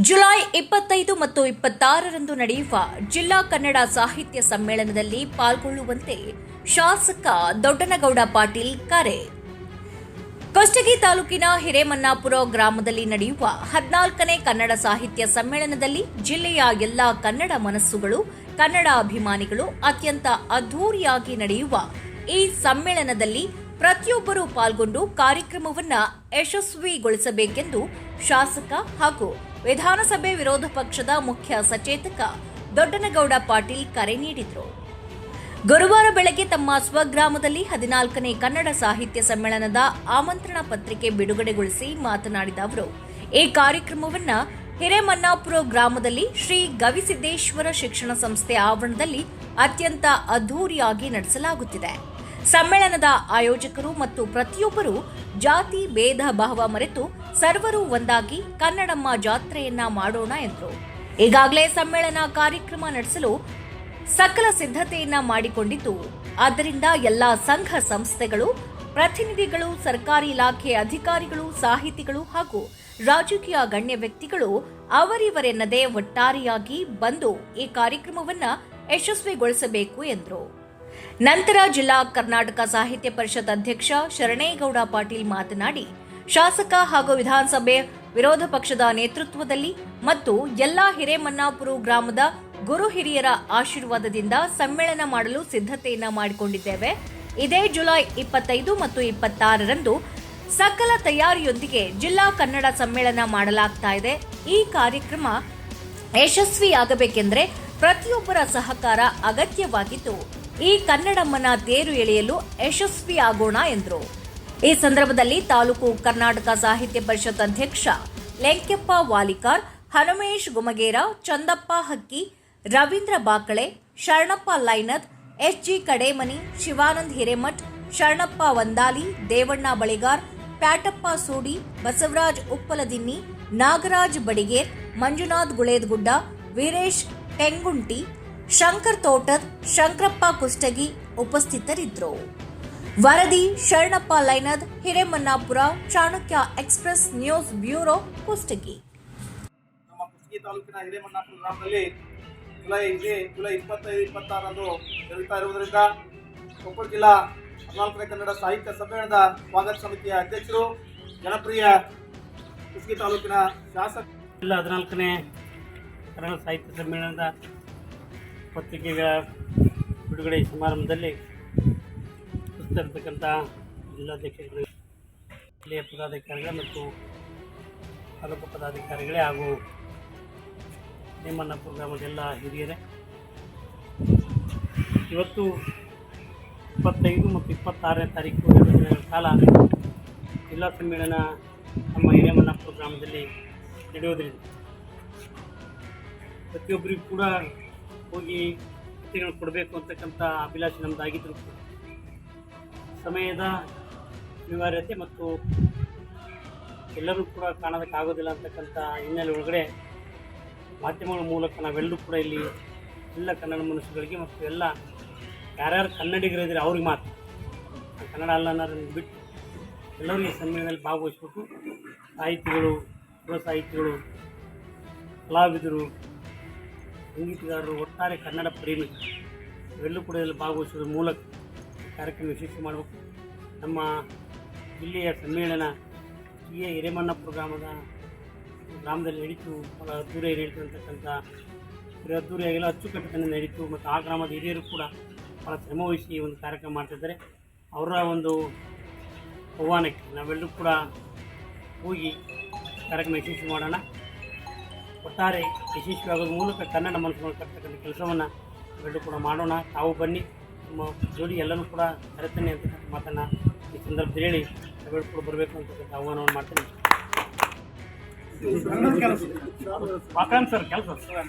July 25 ಮತ್ತು 26ರಂದು ನಡೆಯುವ ಜಿಲ್ಲಾ ಕನ್ನಡ ಸಾಹಿತ್ಯ ಸಮ್ಮೇಳನದಲ್ಲಿ ಪಾಲ್ಗೊಳ್ಳುವಂತೆ ಶಾಸಕ ದೊಡ್ಡನಗೌಡ ಪಾಟೀಲ್ ಕರೆ. ಕುಷ್ಟಗಿ ತಾಲೂಕಿನ ಹಿರೇಮನ್ನಾಪುರ ಗ್ರಾಮದಲ್ಲಿ ನಡೆಯುವ 14ನೇ ಕನ್ನಡ ಸಾಹಿತ್ಯ ಸಮ್ಮೇಳನದಲ್ಲಿ ಜಿಲ್ಲೆಯ ಎಲ್ಲಾ ಕನ್ನಡ ಮನಸ್ಸುಗಳು, ಕನ್ನಡ ಅಭಿಮಾನಿಗಳು ಅತ್ಯಂತ ಅದ್ಧೂರಿಯಾಗಿ ನಡೆಯುವ ಈ ಸಮ್ಮೇಳನದಲ್ಲಿ ಪ್ರತಿಯೊಬ್ಬರೂ ಪಾಲ್ಗೊಂಡು ಕಾರ್ಯಕ್ರಮವನ್ನು ಯಶಸ್ವಿಗೊಳಿಸಬೇಕೆಂದು ಶಾಸಕ ಹಾಗೂ ವಿಧಾನಸಭೆ ವಿರೋಧ ಪಕ್ಷದ ಮುಖ್ಯ ಸಚೇತಕ ದೊಡ್ಡನಗೌಡ ಪಾಟೀಲ್ ಕರೆ ನೀಡಿದರು. ಗುರುವಾರ ಬೆಳಗ್ಗೆ ತಮ್ಮ ಸ್ವಗ್ರಾಮದಲ್ಲಿ 14ನೇ ಕನ್ನಡ ಸಾಹಿತ್ಯ ಸಮ್ಮೇಳನದ ಆಮಂತ್ರಣ ಪತ್ರಿಕೆ ಬಿಡುಗಡೆಗೊಳಿಸಿ ಮಾತನಾಡಿದ ಅವರು, ಈ ಕಾರ್ಯಕ್ರಮವನ್ನು ಹಿರೇಮನ್ನಾಪುರ ಗ್ರಾಮದಲ್ಲಿ ಶ್ರೀ ಗವಿಸಿದ್ದೇಶ್ವರ ಶಿಕ್ಷಣ ಸಂಸ್ಥೆ ಆವರಣದಲ್ಲಿ ಅತ್ಯಂತ ಅದ್ಧೂರಿಯಾಗಿ ನಡೆಸಲಾಗುತ್ತಿದೆ. ಸಮ್ಮೇಳನದ ಆಯೋಜಕರು ಮತ್ತು ಪ್ರತಿಯೊಬ್ಬರು ಜಾತಿ ಭೇದ ಭಾವ ಮರೆತು ಸರ್ವರು ಒಂದಾಗಿ ಕನ್ನಡಮ್ಮ ಜಾತ್ರೆಯನ್ನ ಮಾಡೋಣ ಎಂದರು. ಈಗಾಗಲೇ ಸಮ್ಮೇಳನ ಕಾರ್ಯಕ್ರಮ ನಡೆಸಲು ಸಕಲ ಸಿದ್ಧತೆಯನ್ನ ಮಾಡಿಕೊಂಡಿದ್ದು, ಆದ್ದರಿಂದ ಎಲ್ಲಾ ಸಂಘ ಸಂಸ್ಥೆಗಳು, ಪ್ರತಿನಿಧಿಗಳು, ಸರ್ಕಾರಿ ಇಲಾಖೆ ಅಧಿಕಾರಿಗಳು, ಸಾಹಿತಿಗಳು ಹಾಗೂ ರಾಜಕೀಯ ಗಣ್ಯ ವ್ಯಕ್ತಿಗಳು ಅವರಿವರೆನ್ನದೇ ಒಟ್ಟಾರೆಯಾಗಿ ಬಂದು ಈ ಕಾರ್ಯಕ್ರಮವನ್ನು ಯಶಸ್ವಿಗೊಳಿಸಬೇಕು ಎಂದರು. ನಂತರ ಜಿಲ್ಲಾ ಕರ್ನಾಟಕ ಸಾಹಿತ್ಯ ಪರಿಷತ್ ಅಧ್ಯಕ್ಷ ಶರಣೇಗೌಡ ಪಾಟೀಲ್ ಮಾತನಾಡಿ, ಶಾಸಕ ಹಾಗೂ ವಿಧಾನಸಭೆ ವಿರೋಧ ಪಕ್ಷದ ನೇತೃತ್ವದಲ್ಲಿ ಮತ್ತು ಎಲ್ಲಾ ಹಿರೇಮನ್ನಾಪುರ ಗ್ರಾಮದ ಗುರು ಹಿರಿಯರ ಆಶೀರ್ವಾದದಿಂದ ಸಮ್ಮೇಳನ ಮಾಡಲು ಸಿದ್ಧತೆಯನ್ನ ಮಾಡಿಕೊಂಡಿದ್ದೇವೆ. ಇದೇ ಜುಲೈ 25 ಮತ್ತು 26ರಂದು ಸಕಲ ತಯಾರಿಯೊಂದಿಗೆ ಜಿಲ್ಲಾ ಕನ್ನಡ ಸಮ್ಮೇಳನ ಮಾಡಲಾಗ್ತಾ ಇದೆ. ಈ ಕಾರ್ಯಕ್ರಮ ಯಶಸ್ವಿಯಾಗಬೇಕೆಂದರೆ ಪ್ರತಿಯೊಬ್ಬರ ಸಹಕಾರ ಅಗತ್ಯವಾಗಿದ್ದು, ಈ ಕನ್ನಡಮ್ಮನ ತೇರು ಎಳೆಯಲು ಯಶಸ್ವಿಯಾಗೋಣ ಎಂದರು. ಈ ಸಂದರ್ಭದಲ್ಲಿ ತಾಲೂಕು ಕರ್ನಾಟಕ ಸಾಹಿತ್ಯ ಪರಿಷತ್ ಅಧ್ಯಕ್ಷ ಲೆಂಕೆಪ್ಪ ವಾಲಿಕಾರ್, ಹನುಮೇಶ್ ಗುಮಗೇರ, ಚಂದಪ್ಪ ಹಕ್ಕಿ, ರವೀಂದ್ರ ಬಾಕಳೆ, ಶರಣಪ್ಪ ಲೈನದ್, ಎಸ್ಜಿ ಕಡೇಮನಿ, ಶಿವಾನಂದ್ ಹಿರೇಮಠ್, ಶರಣಪ್ಪ ವಂದಾಲಿ, ದೇವಣ್ಣ ಬಳಿಗಾರ್, ಪ್ಯಾಟಪ್ಪ ಸೂಡಿ, ಬಸವರಾಜ್ ಉಪ್ಪಲದಿನ್ನಿ, ನಾಗರಾಜ್ ಬಡಿಗೇರ್, ಮಂಜುನಾಥ್ ಗುಳೇದಗುಡ್ಡ, ವೀರೇಶ್ ಟೆಂಗುಂಟಿ, ಶಂಕರ್ ತೋಟದ್, ಶಂಕರಪ್ಪ ಕುಷ್ಟಗಿ ಉಪಸ್ಥಿತರಿದ್ದರು. ವರದಿ Sharanappa Lainad, Hiremannapura, Chanakya express news bureau, Kushtagi. ನಮ್ಮ ಕುಷ್ಟಗಿ ತಾಲೂಕಿನ ಹಿರೇಮನ್ನಾಪುರ ಗ್ರಾಮದಲ್ಲಿ ಜುಲೈ 25-26ರಂದು ಜರುಗುತ್ತಾ ಇರುವುದರಿಂದ ಕೊಪ್ಪಳ ಜಿಲ್ಲಾ 14ನೇ ಕನ್ನಡ ಸಾಹಿತ್ಯ ಸಮ್ಮೇಳನದ ಸ್ವಾಗತ ಸಮಿತಿಯ ಅಧ್ಯಕ್ಷರು, ಜನಪ್ರಿಯ ಕುಷ್ಟಗಿ ತಾಲೂಕಿನ ಶಾಸಕ ಜಿಲ್ಲಾ 14ನೇ ಕನ್ನಡ ಸಾಹಿತ್ಯ ಸಮ್ಮೇಳನದ ಪತ್ರಿಕೆಗಳ ಬಿಡುಗಡೆ ಸಮಾರಂಭದಲ್ಲಿ ಉಪಸ್ಥಿತರಿರ್ತಕ್ಕಂಥ ಜಿಲ್ಲಾಧ್ಯಕ್ಷರು, ಜಿಲ್ಲೆಯ ಪದಾಧಿಕಾರಿಗಳು ಮತ್ತು ತಾಲೂಕು ಪದಾಧಿಕಾರಿಗಳೇ ಹಾಗೂ ಹಿರೇಮನ್ನಾಪುರ ಗ್ರಾಮದ ಎಲ್ಲ ಹಿರಿಯರೇ, ಇವತ್ತು 25 ಮತ್ತು 26ನೇ ತಾರೀಕು 2 ದಿನಗಳ ಕಾಲ ಜಿಲ್ಲಾ ಸಮ್ಮೇಳನ ನಮ್ಮ ಹಿರೇಮನ್ನಾಪುರ ಗ್ರಾಮದಲ್ಲಿ ನಡೆಯೋದ್ರಿಂದ ಪ್ರತಿಯೊಬ್ಬರಿಗೂ ಕೂಡ ಹೋಗಿ ಕೃತಿಗಳು ಕೊಡಬೇಕು ಅಂತಕ್ಕಂಥ ಅಭಿಲಾಷೆ ನಮ್ಮದಾಗಿದ್ದರೂ ಸಮಯದ ಅನಿವಾರ್ಯತೆ ಮತ್ತು ಎಲ್ಲರೂ ಕೂಡ ಕಾಣೋದಕ್ಕಾಗೋದಿಲ್ಲ ಅಂತಕ್ಕಂಥ ಹಿನ್ನೆಲೆ ಒಳಗಡೆ ಮಾಧ್ಯಮಗಳ ಮೂಲಕ ನಾವೆಲ್ಲರೂ ಕೂಡ ಇಲ್ಲಿ ಎಲ್ಲ ಕನ್ನಡ ಮನುಷ್ಯಗಳಿಗೆ ಮತ್ತು ಎಲ್ಲ ಯಾರ್ಯಾರು ಕನ್ನಡಿಗರಿದ್ರೆ ಅವ್ರಿಗೆ ಮಾತ್ರ ಕನ್ನಡ ಅಲ್ಲ ಅನ್ನೋದನ್ನು ಬಿಟ್ಟು ಎಲ್ಲರಿಗೂ ಸಮ್ಮೇಳನದಲ್ಲಿ ಭಾಗವಹಿಸ್ಬೇಕು. ಸಾಹಿತಿಗಳು, ಯುವ ಸಾಹಿತಿಗಳು, ಕಲಾವಿದರು, ಸಂಗೀತಗಾರರು, ಒಟ್ಟಾರೆ ಕನ್ನಡ ಪ್ರೇಮಿ ಇವೆಲ್ಲೂ ಕೂಡ ಇಲ್ಲಿ ಭಾಗವಹಿಸೋದ್ರ ಮೂಲಕ ಕಾರ್ಯಕ್ರಮ ಯಶಸ್ವಿ ಮಾಡಬೇಕು. ನಮ್ಮ ಜಿಲ್ಲೆಯ ಸಮ್ಮೇಳನ ಹಿರೇಮನ್ನಾಪುರ ಗ್ರಾಮದಲ್ಲಿ ನಡೀತು, ಭಾಳ ಅದ್ದೂರಿಯಾಗಿ ನಡೀತು ಅಂತಕ್ಕಂಥ ಅದ್ದೂರಿಯಾಗೆಲ್ಲ ಅಚ್ಚುಕಟ್ಟುತನ ನಡೀತು. ಮತ್ತು ಆ ಗ್ರಾಮದ ಹಿರಿಯರು ಕೂಡ ಭಾಳ ಶ್ರಮವಹಿಸಿ ಒಂದು ಕಾರ್ಯಕ್ರಮ ಮಾಡ್ತಿದ್ದಾರೆ. ಅವರ ಒಂದು ಆಹ್ವಾನಕ್ಕೆ ನಾವೆಲ್ಲರೂ ಕೂಡ ಹೋಗಿ ಕಾರ್ಯಕ್ರಮ ಯಶಸ್ವಿ ಮಾಡೋಣ. ಒಟ್ಟಾರೆ ಯಶಸ್ವಿಯಾಗೋದ್ರ ಮೂಲಕ ಕನ್ನಡ ಮನಸ್ಸುಗಳು ಕಟ್ಟತಕ್ಕಂಥ ಕೆಲಸವನ್ನು ನಾವೆಲ್ಲರೂ ಕೂಡ ಮಾಡೋಣ. ತಾವು ಬನ್ನಿ, ನಮ್ಮ ಜೋಡಿ ಎಲ್ಲರೂ ಕೂಡ ಕರೆತನ್ನಿ ಅಂತಕ್ಕಂಥ ಮಾತನ್ನು ಈ ಸಂದರ್ಭದಲ್ಲಿ ಹೇಳಿ ನಾವೆಲ್ಲರೂ ಕೂಡ ಬರಬೇಕು ಅಂತಕ್ಕಂಥ ಆಹ್ವಾನವನ್ನು ಮಾಡ್ತೇನೆ. ಸರ್ ಕೆಲಸ ಎಲ್ಲ